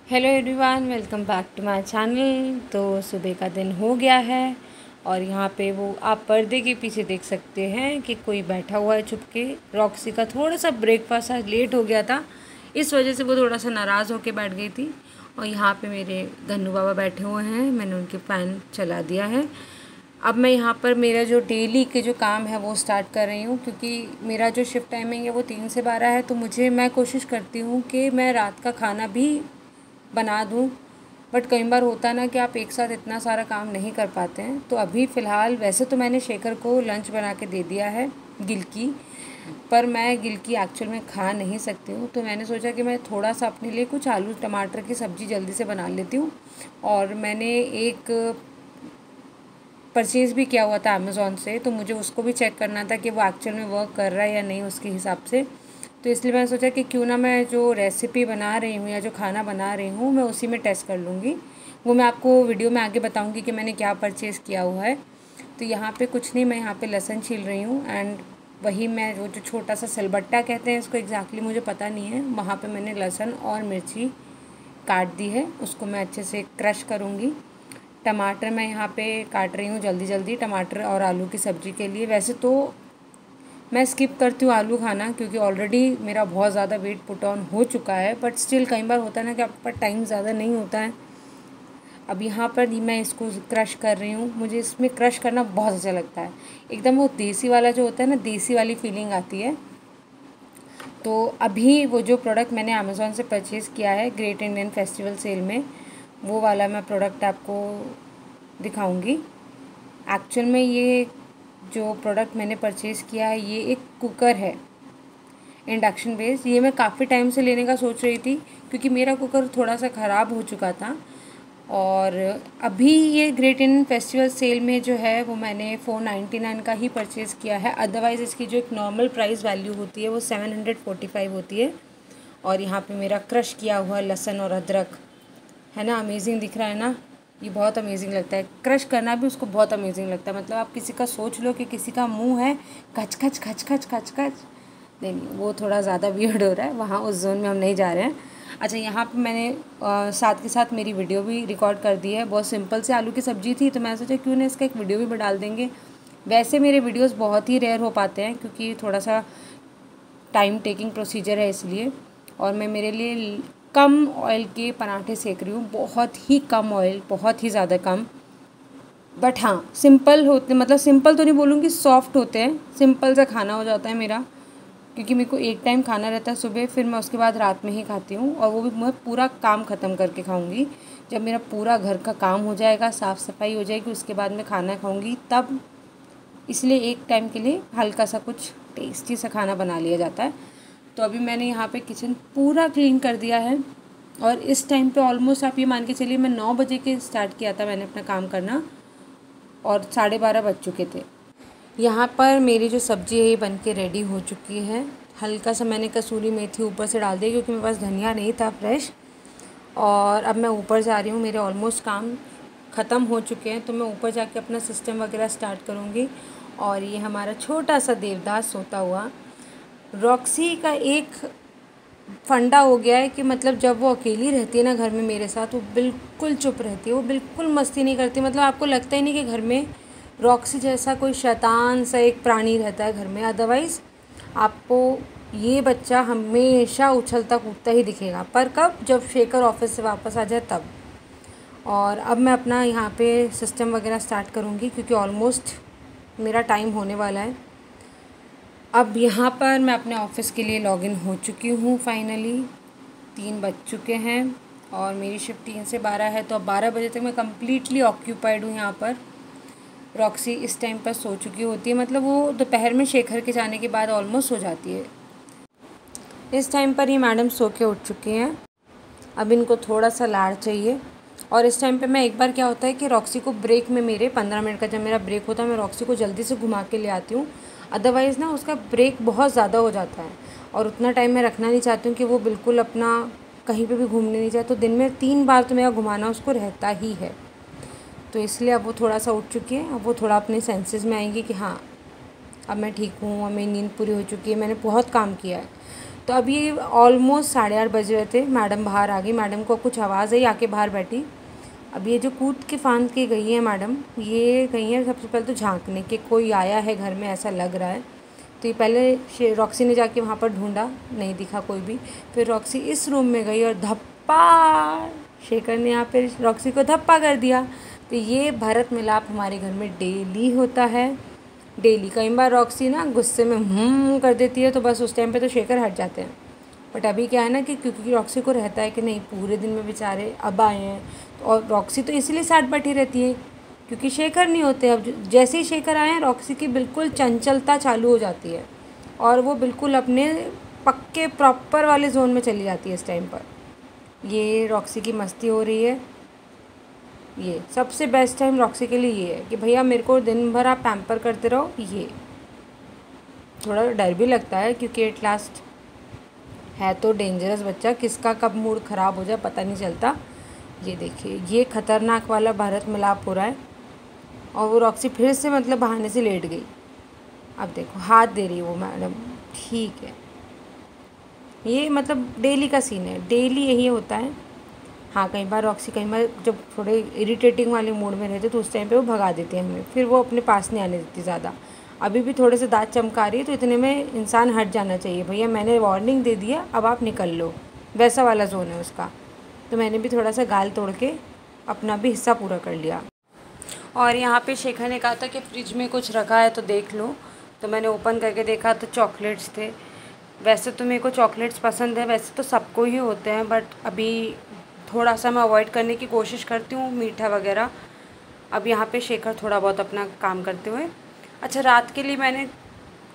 Hello everyone, welcome back to my channel. तो सुबह का दिन हो गया है और यहाँ पे वो आप पर्दे के पीछे देख सकते हैं कि कोई बैठा हुआ है छुप के। रॉक्सी का थोड़ा सा ब्रेकफास्ट आज लेट हो गया था, इस वजह से वो थोड़ा सा नाराज़ होके बैठ गई थी। और यहाँ पे मेरे गन्नू बाबा बैठे हुए हैं, मैंने उनके फ़ैन चला दिया है। अब मैं यहाँ पर मेरा जो डेली के जो काम है वो स्टार्ट कर रही हूँ, क्योंकि मेरा जो शिफ्ट टाइमिंग है वो 3 से 12 है। तो मैं कोशिश करती हूँ कि मैं रात का खाना भी बना दूँ, बट कई बार होता है ना कि आप एक साथ इतना सारा काम नहीं कर पाते हैं। तो अभी फ़िलहाल वैसे तो मैंने शेखर को लंच बना के दे दिया है गिलकी, पर मैं गिलकी एक्चुअल में खा नहीं सकती हूँ। तो मैंने सोचा कि मैं थोड़ा सा अपने लिए कुछ आलू टमाटर की सब्ज़ी जल्दी से बना लेती हूँ। और मैंने एक परचेज़ भी किया हुआ था अमेज़ॉन से, तो मुझे उसको भी चेक करना था कि वो एक्चुअल में वर्क कर रहा है या नहीं उसके हिसाब से। तो इसलिए मैंने सोचा कि क्यों ना मैं जो रेसिपी बना रही हूँ या जो खाना बना रही हूँ मैं उसी में टेस्ट कर लूँगी। वो मैं आपको वीडियो में आगे बताऊँगी कि मैंने क्या परचेज़ किया हुआ है। तो यहाँ पे कुछ नहीं, मैं यहाँ पे लहसुन छील रही हूँ एंड वही मैं वो जो छोटा सा सिलबट्टा कहते हैं इसको एग्जैक्टली मुझे पता नहीं है, वहाँ पे मैंने लहसुन और मिर्ची काट दी है, उसको मैं अच्छे से क्रश करूँगी। टमाटर मैं यहाँ पे काट रही हूँ जल्दी जल्दी, टमाटर और आलू की सब्ज़ी के लिए। वैसे तो मैं स्किप करती हूँ आलू खाना, क्योंकि ऑलरेडी मेरा बहुत ज़्यादा वेट पुट ऑन हो चुका है, बट स्टिल कई बार होता है ना कि आपके पास टाइम ज़्यादा नहीं होता है। अब यहाँ पर मैं इसको क्रश कर रही हूँ, मुझे इसमें क्रश करना बहुत अच्छा लगता है। एकदम वो देसी वाला जो होता है ना, देसी वाली फीलिंग आती है। तो अभी वो जो प्रोडक्ट मैंने अमेज़ॉन से परचेज़ किया है ग्रेट इंडियन फेस्टिवल सेल में, वो वाला मैं प्रोडक्ट आपको दिखाऊंगी। एक्चुअल में ये जो प्रोडक्ट मैंने परचेज़ किया है ये एक कुकर है, इंडक्शन बेस्ड। ये मैं काफ़ी टाइम से लेने का सोच रही थी, क्योंकि मेरा कुकर थोड़ा सा ख़राब हो चुका था। और अभी ये ग्रेट इंडियन फेस्टिवल सेल में जो है वो मैंने 499 का ही परचेज़ किया है। अदरवाइज़ इसकी जो एक नॉर्मल प्राइस वैल्यू होती है वो 745 होती है। और यहाँ पे मेरा क्रश किया हुआ लहसुन और अदरक है ना, अमेजिंग दिख रहा है ना, ये बहुत अमेजिंग लगता है। क्रश करना भी उसको बहुत अमेजिंग लगता है। मतलब आप किसी का सोच लो कि किसी का मुंह है खच खच खच खच खच खच, नहीं वो थोड़ा ज़्यादा वियर्ड हो रहा है, वहाँ उस जोन में हम नहीं जा रहे हैं। अच्छा, यहाँ पे मैंने साथ के साथ मेरी वीडियो भी रिकॉर्ड कर दी है। बहुत सिंपल से आलू की सब्ज़ी थी, तो मैंने सोचा क्यों ना इसका एक वीडियो भी डाल देंगे। वैसे मेरे वीडियोस बहुत ही रेयर हो पाते हैं, क्योंकि थोड़ा सा टाइम टेकिंग प्रोसीजर है इसलिए। और मैं मेरे लिए कम ऑयल के पराठे सेक रही हूँ, बहुत ही कम ऑयल, बहुत ही ज़्यादा कम। बट हाँ, सिंपल होते, मतलब सिंपल तो नहीं बोलूँगी, सॉफ्ट होते हैं, सिंपल सा खाना हो जाता है मेरा। क्योंकि मेरे को एक टाइम खाना रहता है सुबह, फिर मैं उसके बाद रात में ही खाती हूँ, और वो भी मैं पूरा काम ख़त्म करके खाऊँगी। जब मेरा पूरा घर का काम हो जाएगा, साफ़ सफाई हो जाएगी, उसके बाद मैं खाना खाऊँगी तब। इसलिए एक टाइम के लिए हल्का सा कुछ टेस्टी सा खाना बना लिया जाता है। तो अभी मैंने यहाँ पे किचन पूरा क्लीन कर दिया है, और इस टाइम पे ऑलमोस्ट आप ये मान के चलिए मैं 9 बजे के स्टार्ट किया था मैंने अपना काम करना, और 12:30 बज चुके थे। यहाँ पर मेरी जो सब्ज़ी है ये बन के रेडी हो चुकी है। हल्का सा मैंने कसूरी मेथी ऊपर से डाल दी, क्योंकि मेरे पास धनिया नहीं था फ्रेश। और अब मैं ऊपर जा रही हूँ, मेरे ऑलमोस्ट काम ख़त्म हो चुके हैं, तो मैं ऊपर जाके अपना सिस्टम वगैरह स्टार्ट करूँगी। और ये हमारा छोटा सा देवदास सोता हुआ, रॉक्सी का एक फंडा हो गया है कि मतलब जब वो अकेली रहती है ना घर में मेरे साथ, वो बिल्कुल चुप रहती है, वो बिल्कुल मस्ती नहीं करती। मतलब आपको लगता ही नहीं कि घर में रॉक्सी जैसा कोई शैतान सा एक प्राणी रहता है घर में। अदरवाइज़ आपको ये बच्चा हमेशा उछलता कूदता ही दिखेगा, पर कब, जब शेखर ऑफिस से वापस आ जाए तब। और अब मैं अपना यहाँ पे सिस्टम वगैरह स्टार्ट करूँगी, क्योंकि ऑलमोस्ट मेरा टाइम होने वाला है। अब यहाँ पर मैं अपने ऑफ़िस के लिए लॉगिन हो चुकी हूँ फाइनली। 3 बज चुके हैं और मेरी शिफ्ट 3 से 12 है, तो अब 12 बजे तक मैं कम्प्लीटली ऑक्यूपाइड हूँ यहाँ पर। रॉक्सी इस टाइम पर सो चुकी होती है, मतलब वो दोपहर में शेखर के जाने के बाद ऑलमोस्ट सो जाती है। इस टाइम पर ये मैडम सो के उठ चुकी हैं। अब इनको थोड़ा सा लाड़ चाहिए। और इस टाइम पे मैं एक बार क्या होता है कि रॉक्सी को ब्रेक में, मेरे 15 मिनट का जब मेरा ब्रेक होता है, मैं रॉक्सी को जल्दी से घुमा के ले आती हूँ। अदरवाइज़ ना उसका ब्रेक बहुत ज़्यादा हो जाता है, और उतना टाइम मैं रखना नहीं चाहती हूँ कि वो बिल्कुल अपना कहीं पे भी घूमने नहीं जाए। तो दिन में 3 बार तो मेरा घुमाना उसको रहता ही है। तो इसलिए अब वो थोड़ा सा उठ चुकी है, अब वो थोड़ा अपने सेंसेस में आएंगी कि हाँ अब मैं ठीक हूँ, अब मेरी नींद पूरी हो चुकी है, मैंने बहुत काम किया है। तो अभी ऑलमोस्ट 8:30 बज रहे थे, मैडम बाहर आ गई। मैडम को कुछ आवाज़ आई, आके बाहर बैठी। अब ये जो कूद के फांद के गई है मैडम, ये गई है सबसे पहले तो झांकने के कोई आया है घर में, ऐसा लग रहा है। तो ये पहले रॉक्सी ने जाके वहाँ पर ढूंढा, नहीं दिखा कोई भी। फिर रॉक्सी इस रूम में गई और धप्पा, शेखर ने यहाँ पे रॉक्सी को धप्पा कर दिया। तो ये भरत मिलाप हमारे घर में डेली होता है, डेली। कई बार रॉक्सी ना गुस्से में कर देती है, तो बस उस टाइम पे तो शेखर हट जाते हैं। बट अभी क्या है ना कि क्योंकि रॉक्सी को रहता है कि नहीं, पूरे दिन में बेचारे अब आए हैं, और रॉक्सी तो इसीलिए साथ बैठी रहती है क्योंकि शेखर नहीं होते। अब जैसे ही शेखर आए हैं, रॉक्सी की बिल्कुल चंचलता चालू हो जाती है और वो बिल्कुल अपने पक्के प्रॉपर वाले जोन में चली जाती है इस टाइम पर। ये रॉक्सी की मस्ती हो रही है। ये सबसे बेस्ट टाइम रॉक्सी के लिए ये है कि भैया मेरे को दिन भर आप पैम्पर करते रहो। ये थोड़ा डर भी लगता है क्योंकि एट लास्ट है तो डेंजरस बच्चा, किसका कब मूड ख़राब हो जाए पता नहीं चलता। ये देखिए, ये ख़तरनाक वाला भारत मिलाप हो रहा है और वो रॉक्सी फिर से मतलब बहाने से लेट गई। अब देखो हाथ दे रही है वो मैडम, ठीक है। ये मतलब डेली का सीन है, डेली यही होता है। हाँ, कई बार रॉक्सी कई बार जब थोड़े इरिटेटिंग वाले मूड में रहते तो उस टाइम पे वो भगा देते हैं हमें, फिर वो अपने पास नहीं आने देती ज़्यादा। अभी भी थोड़े से दांत चमका रही है तो इतने में इंसान हट जाना चाहिए, भैया मैंने वार्निंग दे दिया, अब आप निकल लो, वैसा वाला जोन है उसका। तो मैंने भी थोड़ा सा गाल तोड़ के अपना भी हिस्सा पूरा कर लिया। और यहाँ पे शेखर ने कहा था कि फ्रिज में कुछ रखा है तो देख लो, तो मैंने ओपन करके देखा तो चॉकलेट्स थे। वैसे तो मेरे को चॉकलेट्स पसंद है, वैसे तो सबको ही होते हैं, बट अभी थोड़ा सा मैं अवॉइड करने की कोशिश करती हूँ मीठा वगैरह। अब यहाँ पे शेखर थोड़ा बहुत अपना काम करते हुए। अच्छा, रात के लिए मैंने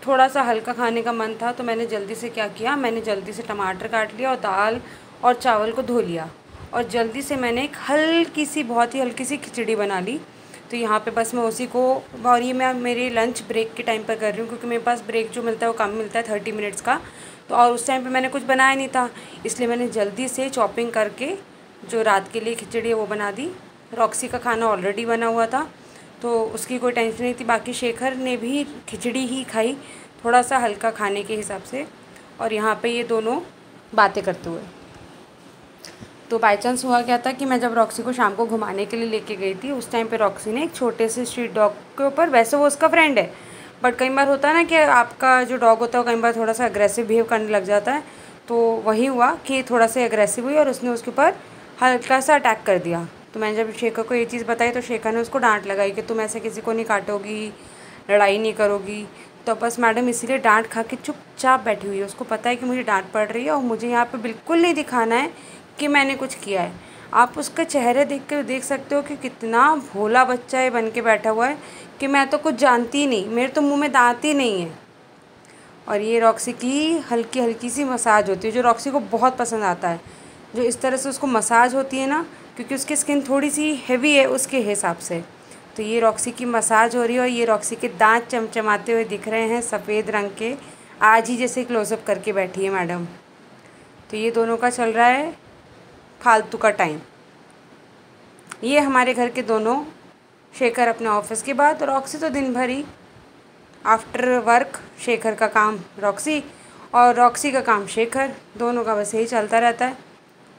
थोड़ा सा हल्का खाने का मन था तो मैंने जल्दी से क्या किया, मैंने जल्दी से टमाटर काट लिया और दाल और चावल को धो लिया और जल्दी से मैंने एक हल्की सी, बहुत ही हल्की सी खिचड़ी बना ली। तो यहाँ पे बस मैं उसी को, और ये मैं मेरे लंच ब्रेक के टाइम पर कर रही हूँ क्योंकि मेरे पास ब्रेक जो मिलता है वो कम मिलता है, 30 मिनट्स का। तो और उस टाइम पे मैंने कुछ बनाया नहीं था, इसलिए मैंने जल्दी से चॉपिंग करके जो रात के लिए खिचड़ी है वो बना दी। रॉक्सी का खाना ऑलरेडी बना हुआ था तो उसकी कोई टेंशन नहीं थी। बाकी शेखर ने भी खिचड़ी ही खाई, थोड़ा सा हल्का खाने के हिसाब से। और यहाँ पे ये दोनों बातें करते हुए, तो बाई चांस हुआ क्या था कि मैं जब रॉक्सी को शाम को घुमाने के लिए लेके गई थी, उस टाइम पे रॉक्सी ने एक छोटे से स्ट्रीट डॉग के ऊपर, वैसे वो उसका फ्रेंड है बट कई बार होता है ना कि आपका जो डॉग होता है वो कई बार थोड़ा सा अग्रेसिव बिहेव करने लग जाता है, तो वही हुआ कि थोड़ा सा अग्रेसिव हुई और उसने उसके ऊपर हल्का सा अटैक कर दिया। तो मैंने जब शेखर को ये चीज़ बताई तो शेखर ने उसको डांट लगाई कि तुम ऐसे किसी को नहीं काटोगी, लड़ाई नहीं करोगी। तो बस मैडम इसीलिए डांट खा के चुपचाप बैठी हुई है, उसको पता है कि मुझे डांट पड़ रही है और मुझे यहाँ पे बिल्कुल नहीं दिखाना है कि मैंने कुछ किया है। आप उसका चेहरे देख कर देख सकते हो कि कितना भोला बच्चा है बन के बैठा हुआ है कि मैं तो कुछ जानती ही नहीं, मेरे तो मुँह में दांत ही नहीं है। और ये रॉक्सी की हल्की हल्की सी मसाज होती है जो रॉक्सी को बहुत पसंद आता है, जो इस तरह से उसको मसाज होती है ना, क्योंकि उसकी स्किन थोड़ी सी हेवी है उसके हिसाब से। तो ये रॉक्सी की मसाज हो रही है और ये रॉक्सी के दांत चमचमाते हुए दिख रहे हैं, सफ़ेद रंग के। आज ही जैसे क्लोजअप करके बैठी है मैडम। तो ये दोनों का चल रहा है फालतू का टाइम। ये हमारे घर के दोनों, शेखर अपने ऑफिस के बाद, रॉक्सी तो दिन भर ही आफ्टर वर्क, शेखर का काम रॉक्सी और रॉक्सी का काम शेखर, दोनों का बस यही चलता रहता है,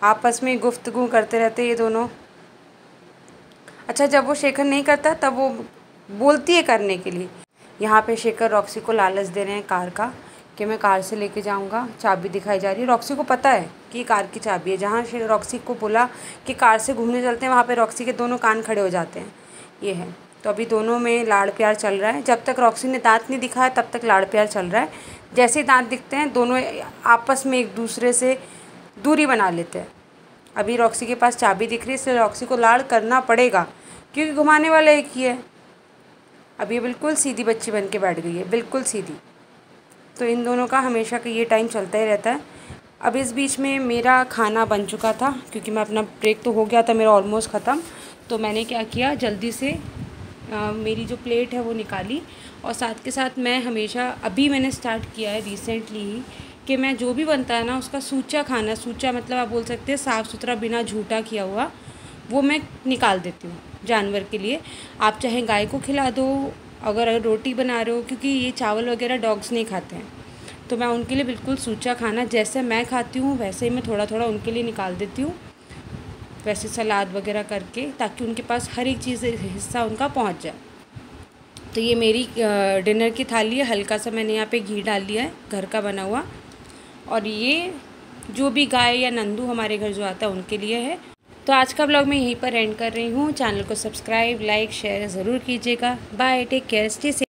आपस में गुफ्तगू करते रहते ये दोनों। अच्छा, जब वो शेखर नहीं करता तब वो बोलती है करने के लिए। यहाँ पे शेखर रॉक्सी को लालच दे रहे हैं कार का कि मैं कार से लेके जाऊँगा, चाबी दिखाई जा रही है। रॉक्सी को पता है कि ये कार की चाबी है। जहाँ रॉक्सी को बोला कि कार से घूमने चलते हैं, वहाँ पे रॉक्सी के दोनों कान खड़े हो जाते हैं। ये है, तो अभी दोनों में लाड़ प्यार चल रहा है। जब तक रॉक्सी ने दांत नहीं दिखाया तब तक लाड़ प्यार चल रहा है। जैसे ही दांत दिखते हैं दोनों आपस में एक दूसरे से दूरी बना लेते हैं। अभी रॉक्सी के पास चाबी दिख रही है इसलिए रॉक्सी को लाड़ करना पड़ेगा क्योंकि घुमाने वाला एक ही है। अभी बिल्कुल सीधी बच्ची बन के बैठ गई है, बिल्कुल सीधी। तो इन दोनों का हमेशा का ये टाइम चलता ही रहता है। अब इस बीच में मेरा खाना बन चुका था क्योंकि मैं अपना ब्रेक तो हो गया था मेरा ऑलमोस्ट ख़त्म। तो मैंने क्या किया, जल्दी से मेरी जो प्लेट है वो निकाली और साथ के साथ मैं हमेशा, अभी मैंने स्टार्ट किया है रिसेंटली ही, कि मैं जो भी बनता है ना उसका सूचा खाना, सूचा मतलब आप बोल सकते हैं साफ़ सुथरा बिना झूठा किया हुआ, वो मैं निकाल देती हूँ जानवर के लिए। आप चाहे गाय को खिला दो, अगर रोटी बना रहे हो, क्योंकि ये चावल वगैरह डॉग्स नहीं खाते हैं, तो मैं उनके लिए बिल्कुल सूचा खाना जैसे मैं खाती हूँ वैसे ही मैं थोड़ा थोड़ा उनके लिए निकाल देती हूँ, वैसे सलाद वगैरह करके, ताकि उनके पास हर एक चीज़ हिस्सा उनका पहुँच जाए। तो ये मेरी डिनर की थाली है। हल्का सा मैंने यहाँ पे घी डाल लिया है घर का बना हुआ, और ये जो भी गाय या नंदू हमारे घर जो आता है उनके लिए है। तो आज का ब्लॉग मैं यहीं पर एंड कर रही हूँ। चैनल को सब्सक्राइब, लाइक, शेयर ज़रूर कीजिएगा। Bye, take care, stay safe.